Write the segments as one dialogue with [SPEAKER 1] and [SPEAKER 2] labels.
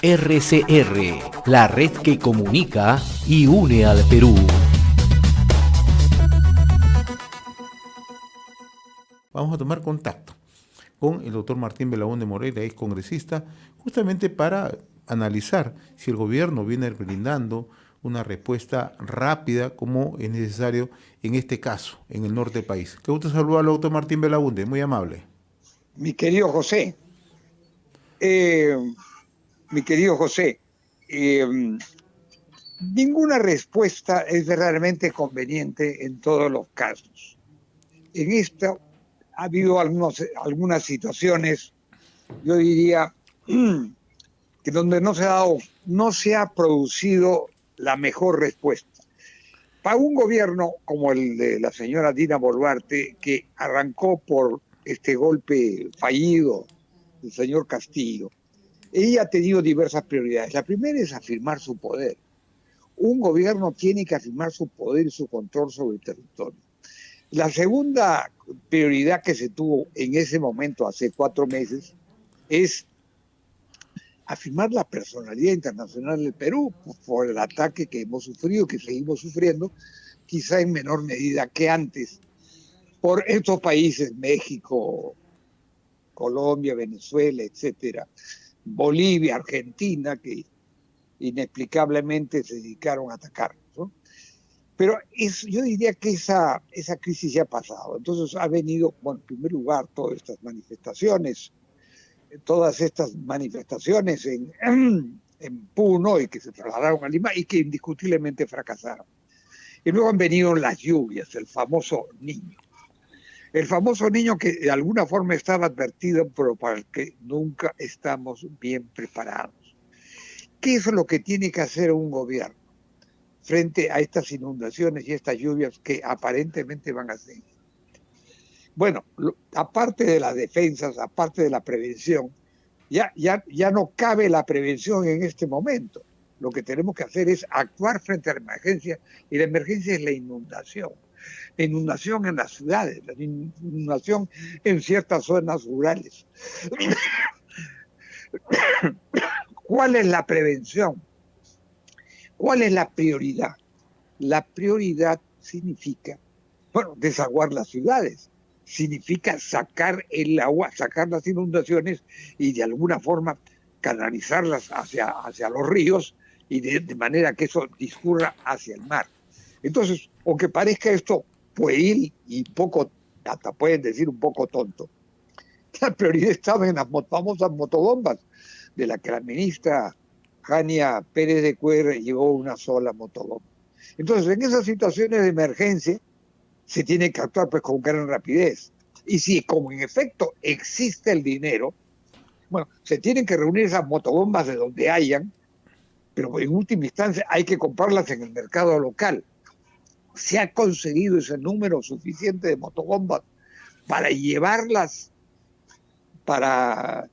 [SPEAKER 1] RCR, la red que comunica y une al Perú.
[SPEAKER 2] Vamos a tomar contacto con el doctor Martín Belaúnde Moreira, ex congresista, justamente para analizar si el gobierno viene brindando una respuesta rápida como es necesario en este caso, en el norte del país. Qué gusto saludarlo, doctor Martín Belaúnde, muy amable.
[SPEAKER 3] Mi querido José, eh, mi querido José, eh, ninguna respuesta es verdaderamente conveniente en todos los casos. En esto ha habido algunas situaciones, yo diría, que donde no se ha producido la mejor respuesta. Para un gobierno como el de la señora Dina Boluarte, que arrancó por este golpe fallido del señor Castillo, ella ha tenido diversas prioridades. La primera es afirmar su poder. Un gobierno tiene que afirmar su poder y su control sobre el territorio. La segunda prioridad que se tuvo en ese momento, hace 4 meses, es afirmar la personalidad internacional del Perú por el ataque que hemos sufrido, que seguimos sufriendo, quizá en menor medida que antes, por estos países, México, Colombia, Venezuela, etcétera, Bolivia, Argentina, que inexplicablemente se dedicaron a atacarnos, ¿no? Pero yo diría que esa crisis ya ha pasado. Entonces ha venido, bueno, en primer lugar, todas estas manifestaciones en Puno y que se trasladaron a Lima y que indiscutiblemente fracasaron. Y luego han venido las lluvias, el famoso Niño. El famoso Niño que de alguna forma estaba advertido, pero para el que nunca estamos bien preparados. ¿Qué es lo que tiene que hacer un gobierno frente a estas inundaciones y estas lluvias que aparentemente van a seguir? Bueno, aparte de las defensas, aparte de la prevención, ya no cabe la prevención en este momento. Lo que tenemos que hacer es actuar frente a la emergencia, y la emergencia es la inundación. La inundación en las ciudades, la inundación en ciertas zonas rurales. ¿Cuál es la prevención? ¿Cuál es la prioridad? La prioridad significa, bueno, desaguar las ciudades. Significa sacar el agua, sacar las inundaciones y de alguna forma canalizarlas hacia los ríos y de manera que eso discurra hacia el mar. Entonces, aunque parezca esto pueril y poco, hasta pueden decir un poco tonto, la prioridad estaba en las famosas motobombas, de la que la ministra Jania Pérez de Cuellar llevó una sola motobomba. Entonces, en esas situaciones de emergencia, se tiene que actuar pues con gran rapidez. Y si como en efecto existe el dinero, bueno, se tienen que reunir esas motobombas de donde hayan, pero en última instancia hay que comprarlas en el mercado local. Se ha conseguido ese número suficiente de motobombas para llevarlas a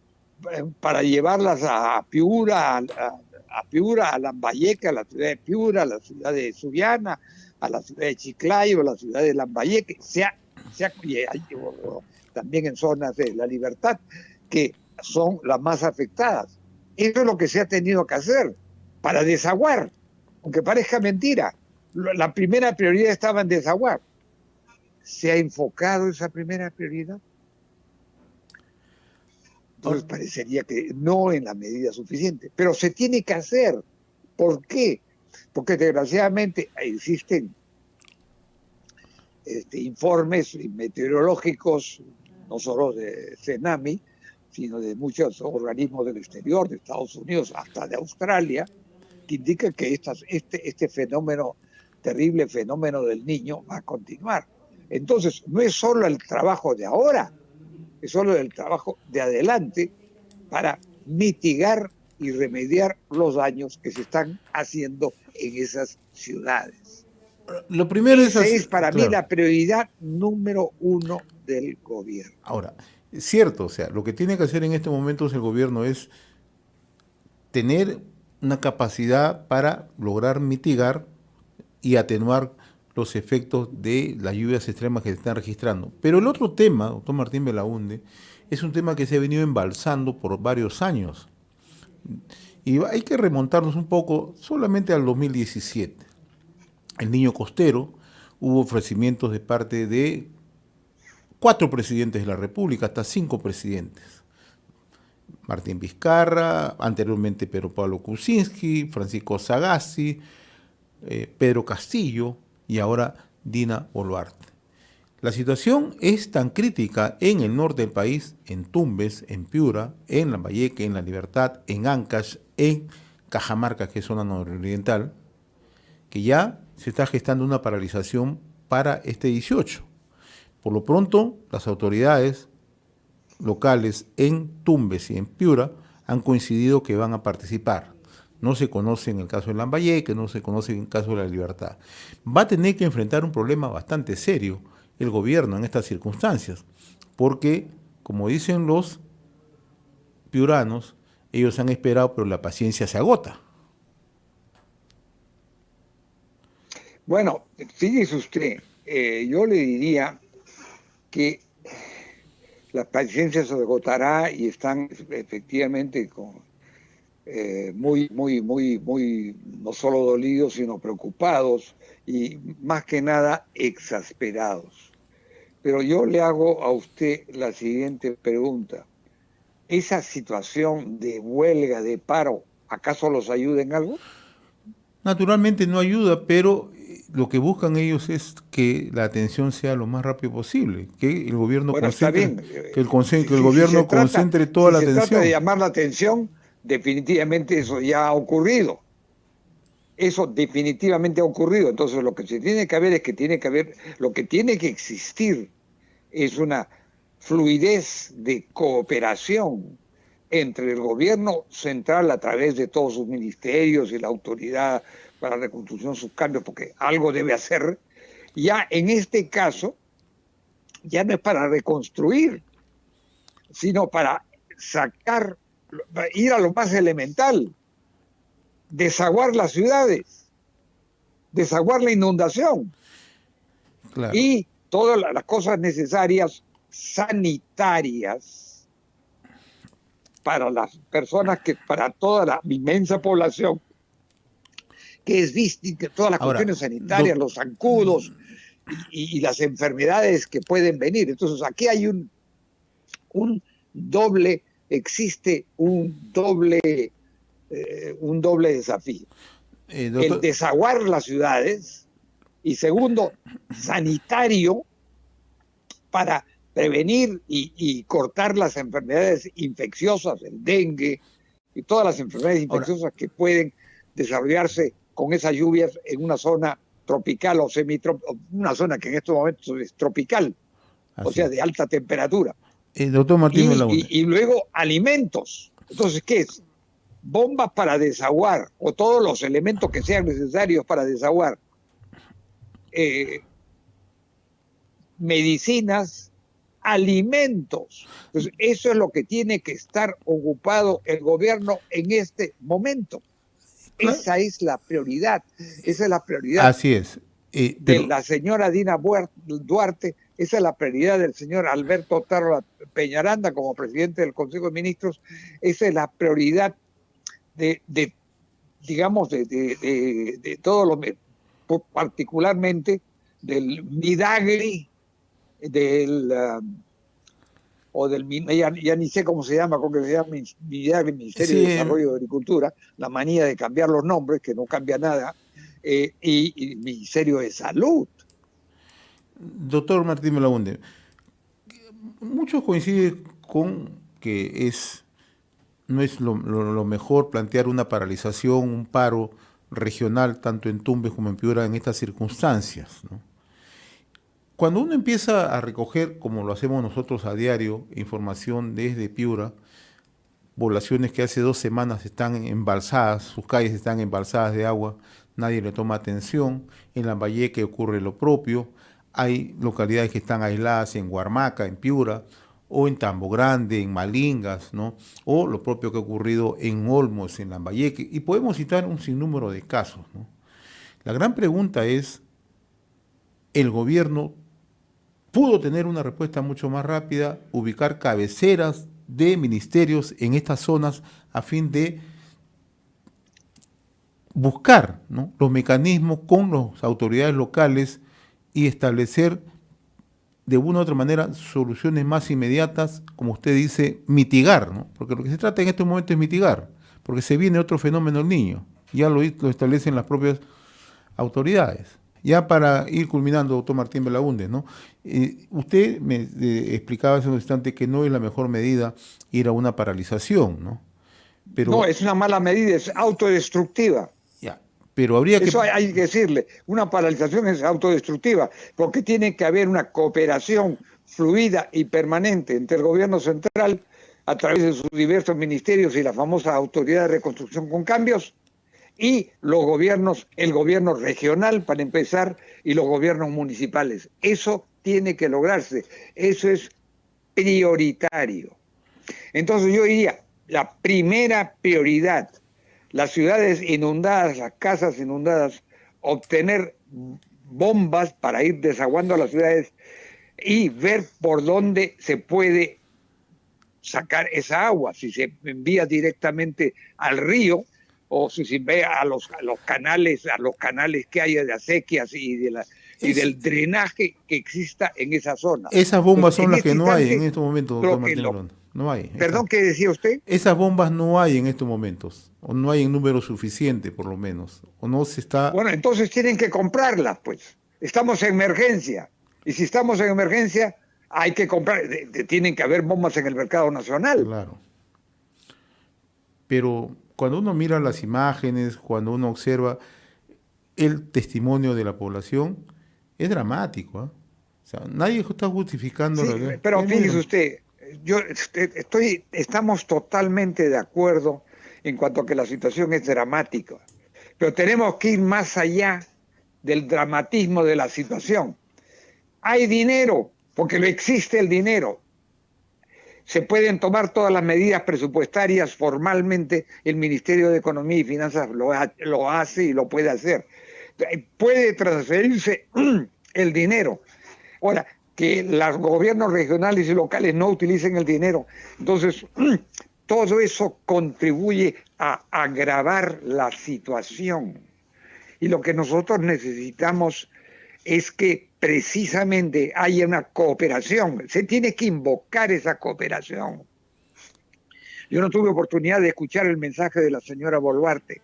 [SPEAKER 3] Piura, a Piura, a Lambayeque, a la ciudad de Piura, a la ciudad de Subiana, a la ciudad de Chiclayo, a la ciudad de Lambayeque, también en zonas de La Libertad, que son las más afectadas. Eso es lo que se ha tenido que hacer para desaguar, aunque parezca mentira. La primera prioridad estaba en desaguar. ¿Se ha enfocado esa primera prioridad? Entonces parecería que no en la medida suficiente, pero se tiene que hacer. ¿Por qué? Porque desgraciadamente existen informes meteorológicos, no solo de CENAMI, sino de muchos organismos del exterior, de Estados Unidos, hasta de Australia, que indican que este fenómeno, terrible fenómeno del Niño, va a continuar. Entonces, no es solo el trabajo de ahora, es solo el trabajo de adelante para mitigar y remediar los daños que se están haciendo en esas ciudades.
[SPEAKER 2] Lo primero
[SPEAKER 3] Esa es para
[SPEAKER 2] claro,
[SPEAKER 3] mí la prioridad número 1 del gobierno.
[SPEAKER 2] Ahora, es cierto, o sea, lo que tiene que hacer en este momento el gobierno es tener una capacidad para lograr mitigar y atenuar los efectos de las lluvias extremas que se están registrando. Pero el otro tema, doctor Martín Belaúnde, es un tema que se ha venido embalsando por varios años. Y hay que remontarnos un poco solamente al 2017. El Niño Costero, hubo ofrecimientos de parte de 4 presidentes de la República, hasta 5 presidentes. Martín Vizcarra, anteriormente Pedro Pablo Kuczynski, Francisco Sagasti, Pedro Castillo y ahora Dina Boluarte. La situación es tan crítica en el norte del país, en Tumbes, en Piura, en Lambayeque, en La Libertad, en Ancash, en Cajamarca, que es zona nororiental, que ya se está gestando una paralización para este 18. Por lo pronto, las autoridades locales en Tumbes y en Piura han coincidido que van a participar. No se conoce en el caso de Lambayeque, no se conoce en el caso de La Libertad. Va a tener que enfrentar un problema bastante serio el gobierno en estas circunstancias, porque, como dicen los piuranos, ellos han esperado, pero la paciencia se agota.
[SPEAKER 3] Bueno, fíjese usted, yo le diría que la paciencia se agotará y están efectivamente muy, no solo dolidos, sino preocupados y más que nada exasperados. Pero yo le hago a usted la siguiente pregunta. ¿Esa situación de huelga, de paro, acaso los ayuda en algo?
[SPEAKER 2] Naturalmente no ayuda, pero lo que buscan ellos es que la atención sea lo más rápido posible, que el gobierno concentre, que el gobierno concentre toda la atención. Si se trata
[SPEAKER 3] de llamar la atención, definitivamente eso ya ha ocurrido. Eso definitivamente ha ocurrido. Entonces lo que se tiene que ver es que lo que tiene que existir es una fluidez de cooperación entre el gobierno central a través de todos sus ministerios y la autoridad para la reconstrucción, sus cambios, porque algo debe hacer. Ya en este caso, ya no es para reconstruir, sino para ir a lo más elemental, desaguar las ciudades, desaguar la inundación, claro, y todas las cosas necesarias sanitarias para las personas, para toda la inmensa población que es víctima, todas las cuestiones sanitarias, los zancudos y las enfermedades que pueden venir. Entonces aquí hay existe un doble desafío. El desaguar las ciudades y segundo, sanitario para prevenir y cortar las enfermedades infecciosas, el dengue y todas las enfermedades infecciosas que pueden desarrollarse con esas lluvias en una zona tropical o semitropical, una zona que en estos momentos es tropical, o sea, de alta temperatura.
[SPEAKER 2] Doctor Martín Belaúnde.
[SPEAKER 3] Y luego alimentos. Entonces, ¿qué es? Bombas para desaguar o todos los elementos que sean necesarios para desaguar. Medicinas, alimentos. Entonces, eso es lo que tiene que estar ocupado el gobierno en este momento. Claro. Esa es la prioridad. Esa es la prioridad.
[SPEAKER 2] Así es.
[SPEAKER 3] De la señora Dina Duarte, esa es la prioridad del señor Alberto Otárola Peñaranda como presidente del Consejo de Ministros, esa es la prioridad de todos los, particularmente del Midagri, ya ni sé cómo se llama, porque se llama Midagri, Ministerio de Desarrollo de Agricultura, la manía de cambiar los nombres, que no cambia nada, y el Ministerio de Salud.
[SPEAKER 2] Doctor Martín Belaúnde, muchos coinciden con que no es lo mejor plantear una paralización, un paro regional, tanto en Tumbes como en Piura, en estas circunstancias, ¿no? Cuando uno empieza a recoger, como lo hacemos nosotros a diario, información desde Piura, poblaciones que hace 2 semanas están embalsadas, sus calles están embalsadas de agua, nadie le toma atención. En Lambayeque ocurre lo propio. Hay localidades que están aisladas en Huarmaca, en Piura, o en Tambo Grande, en Malingas, ¿no? O lo propio que ha ocurrido en Olmos, en Lambayeque, y podemos citar un sinnúmero de casos, ¿no? La gran pregunta es, ¿el gobierno pudo tener una respuesta mucho más rápida, ubicar cabeceras de ministerios en estas zonas a fin de buscar, ¿no?, los mecanismos con las autoridades locales y establecer de una u otra manera soluciones más inmediatas, como usted dice, mitigar, ¿no? Porque lo que se trata en este momento es mitigar, porque se viene otro fenómeno del Niño, ya lo establecen las propias autoridades. Ya para ir culminando, doctor Martín Belaúnde, ¿no? Usted me explicaba hace un instante que no es la mejor medida ir a una paralización, ¿no? Pero,
[SPEAKER 3] no, es una mala medida, es autodestructiva.
[SPEAKER 2] ya, pero habría
[SPEAKER 3] Eso
[SPEAKER 2] que...
[SPEAKER 3] hay que decirle, una paralización es autodestructiva, porque tiene que haber una cooperación fluida y permanente entre el gobierno central, a través de sus diversos ministerios y la famosa Autoridad de Reconstrucción con Cambios, y los gobiernos, el gobierno regional para empezar, y los gobiernos municipales. Eso tiene que lograrse, eso es prioritario. Entonces yo diría, la primera prioridad, las ciudades inundadas, las casas inundadas, obtener bombas para ir desaguando a las ciudades y ver por dónde se puede sacar esa agua, si se envía directamente al río o si se envía a los canales que haya de acequias y del drenaje que exista en esa zona.
[SPEAKER 2] Esas bombas son las
[SPEAKER 3] este
[SPEAKER 2] que no hay en
[SPEAKER 3] instante,
[SPEAKER 2] estos momentos, doctor Martín Belaúnde. No hay.
[SPEAKER 3] Perdón, ¿qué decía usted?
[SPEAKER 2] Esas bombas no hay en estos momentos, o no hay en número suficiente, por lo menos, o no se está...
[SPEAKER 3] Bueno, entonces tienen que comprarlas, pues. Estamos en emergencia. Y si estamos en emergencia, hay que comprar. Tienen que haber bombas en el mercado nacional.
[SPEAKER 2] Claro. Pero cuando uno mira las imágenes, cuando uno observa el testimonio de la población, es dramático, ¿eh? O sea, nadie está justificando...
[SPEAKER 3] Sí, pero fíjese usted, estamos totalmente de acuerdo en cuanto a que la situación es dramática, pero tenemos que ir más allá del dramatismo de la situación. Hay dinero, porque no existe el dinero. Se pueden tomar todas las medidas presupuestarias formalmente, el Ministerio de Economía y Finanzas lo hace y lo puede hacer. Puede transferirse el dinero. Ahora, que los gobiernos regionales y locales no utilicen el dinero. Entonces, todo eso contribuye a agravar la situación. Y lo que nosotros necesitamos es que precisamente haya una cooperación. Se tiene que invocar esa cooperación. Yo no tuve oportunidad de escuchar el mensaje de la señora Boluarte,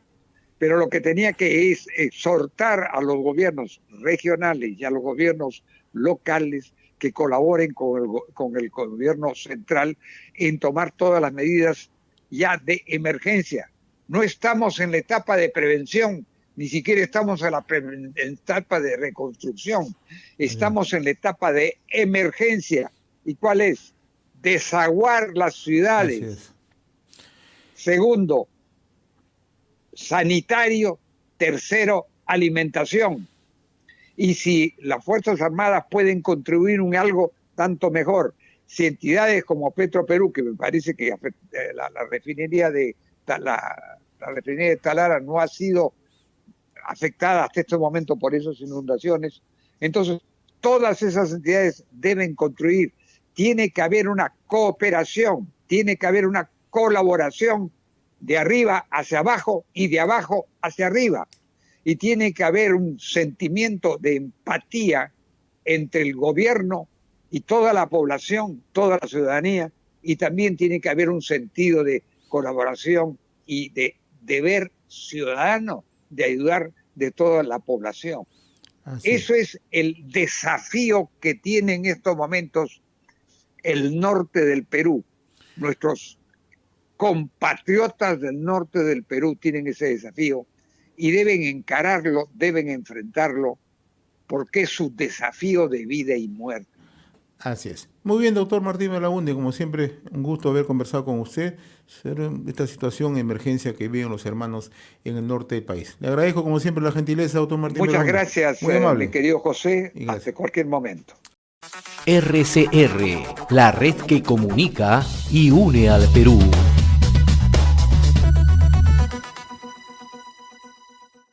[SPEAKER 3] pero lo que tenía que es exhortar a los gobiernos regionales y a los gobiernos locales que colaboren con el gobierno central en tomar todas las medidas ya de emergencia. No estamos en la etapa de prevención, ni siquiera estamos en la etapa de reconstrucción. Estamos en la etapa de emergencia. ¿Y cuál es? Desaguar las ciudades. Segundo, sanitario. Tercero, alimentación. Y si las Fuerzas Armadas pueden contribuir en algo, tanto mejor. Si entidades como Petroperú, que me parece que la refinería de Talara no ha sido afectada hasta este momento por esas inundaciones, entonces todas esas entidades deben contribuir. Tiene que haber una cooperación, tiene que haber una colaboración de arriba hacia abajo y de abajo hacia arriba. Y tiene que haber un sentimiento de empatía entre el gobierno y toda la población, toda la ciudadanía, y también tiene que haber un sentido de colaboración y de deber ciudadano de ayudar de toda la población. Eso es el desafío que tiene en estos momentos el norte del Perú. Nuestros compatriotas del norte del Perú tienen ese desafío y deben encararlo, deben enfrentarlo, porque es su desafío de vida y muerte.
[SPEAKER 2] Así es. Muy bien, doctor Martín Belaúnde, como siempre, un gusto haber conversado con usted sobre esta situación de emergencia que viven los hermanos en el norte del país. Le agradezco, como siempre, la gentileza, doctor Martín Belaúnde.
[SPEAKER 3] Muchas gracias,
[SPEAKER 2] muy amable,
[SPEAKER 3] mi querido José, hasta cualquier momento.
[SPEAKER 1] RCR, la red que comunica y une al Perú.